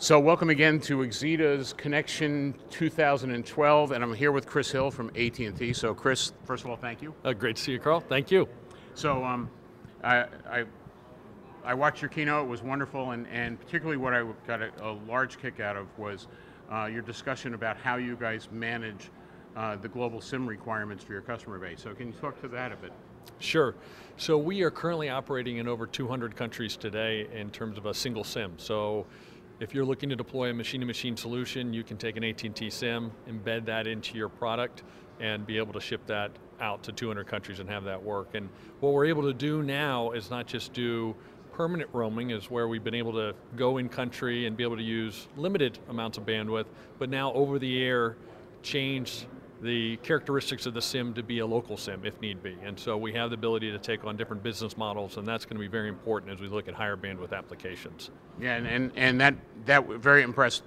So welcome again to Exita's Connection 2012, and I'm here with Chris Hill from AT&T. So Chris, first of all, thank you. Great to see you, Carl. Thank you. So I watched your keynote. It was wonderful, and particularly what I got a large kick out of was your discussion about how you guys manage the global SIM requirements for your customer base. So can you talk to that a bit? Sure. So we are currently operating in over 200 countries today in terms of a single SIM. So if you're looking to deploy a machine-to-machine solution, you can take an AT&T SIM, embed that into your product, and be able to ship that out to 200 countries and have that work. And what we're able to do now is not just do permanent roaming, is where we've been able to go in country and be able to use limited amounts of bandwidth, but now over the air change the characteristics of the SIM to be a local SIM if need be. And so we have the ability to take on different business models, and that's going to be very important as we look at higher bandwidth applications. Yeah, and that very impressed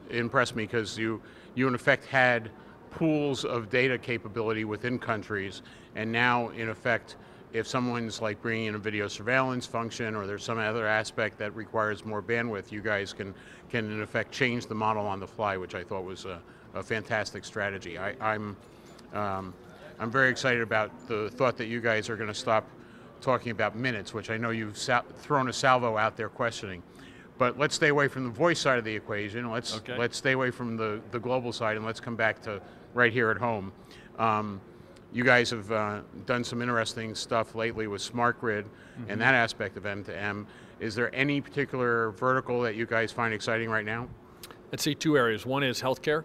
me, because you in effect had pools of data capability within countries, and now in effect, if someone's like bringing in a video surveillance function, or there's some other aspect that requires more bandwidth, you guys can in effect change the model on the fly, which I thought was a fantastic strategy. I'm very excited about the thought that you guys are going to stop talking about minutes, which I know you've thrown a salvo out there questioning. But let's stay away from the voice side of the equation. Let's stay away from the global side, and let's come back to right here at home. You guys have done some interesting stuff lately with smart grid and that aspect of M2M. Is there any particular vertical that you guys find exciting right now? I'd say two areas. One is healthcare.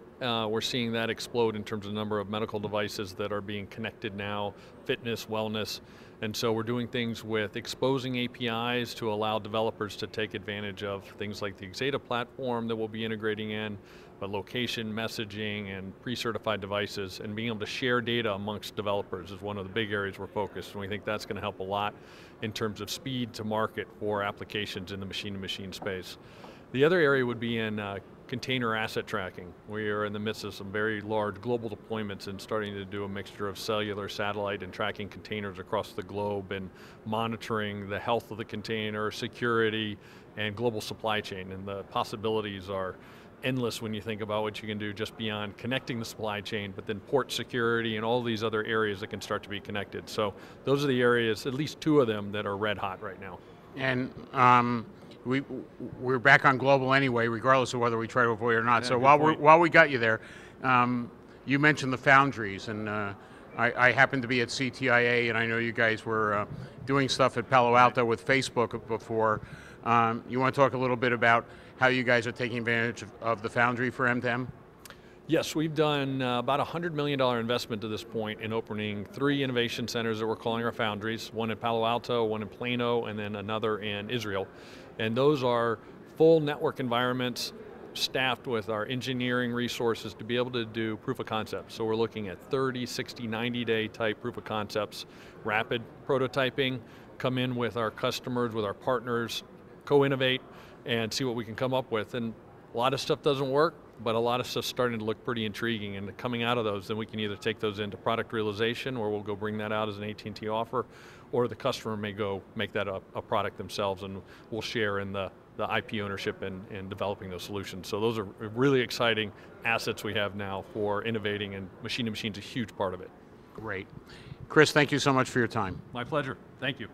We're seeing that explode in terms of the number of medical devices that are being connected now, fitness, wellness. And so we're doing things with exposing APIs to allow developers to take advantage of things like the Exita platform that we'll be integrating in, but location, messaging, and pre-certified devices, and being able to share data amongst developers is one of the big areas we're focused, and we think that's going to help a lot in terms of speed to market for applications in the machine-to-machine space. The other area would be in container asset tracking. We are in the midst of some very large global deployments and starting to do a mixture of cellular, satellite, and tracking containers across the globe, and monitoring the health of the container, security, and global supply chain. And the possibilities are endless when you think about what you can do just beyond connecting the supply chain, but then port security and all these other areas that can start to be connected. So those are the areas, at least two of them, that are red hot right now. And we're back on global anyway, regardless of whether we try to avoid it or not. Yeah, so while we got you there, you mentioned the foundries, and I happened to be at CTIA, and I know you guys were doing stuff at Palo Alto with Facebook before. You want to talk a little bit about how you guys are taking advantage of the foundry for M2M? Yes, we've done about a $100 million investment to this point in opening 3 innovation centers that we're calling our foundries, one in Palo Alto, one in Plano, and then another in Israel. And those are full network environments staffed with our engineering resources to be able to do proof of concepts. So we're looking at 30, 60, 90-day type proof of concepts, rapid prototyping, come in with our customers, with our partners, co-innovate, and see what we can come up with. And a lot of stuff doesn't work, but a lot of stuff's starting to look pretty intriguing, and coming out of those, then we can either take those into product realization, or we'll go bring that out as an AT&T offer, or the customer may go make that a product themselves, and we'll share in the IP ownership in developing those solutions. So those are really exciting assets we have now for innovating, and machine-to-machine is a huge part of it. Great. Chris, thank you so much for your time. My pleasure. Thank you.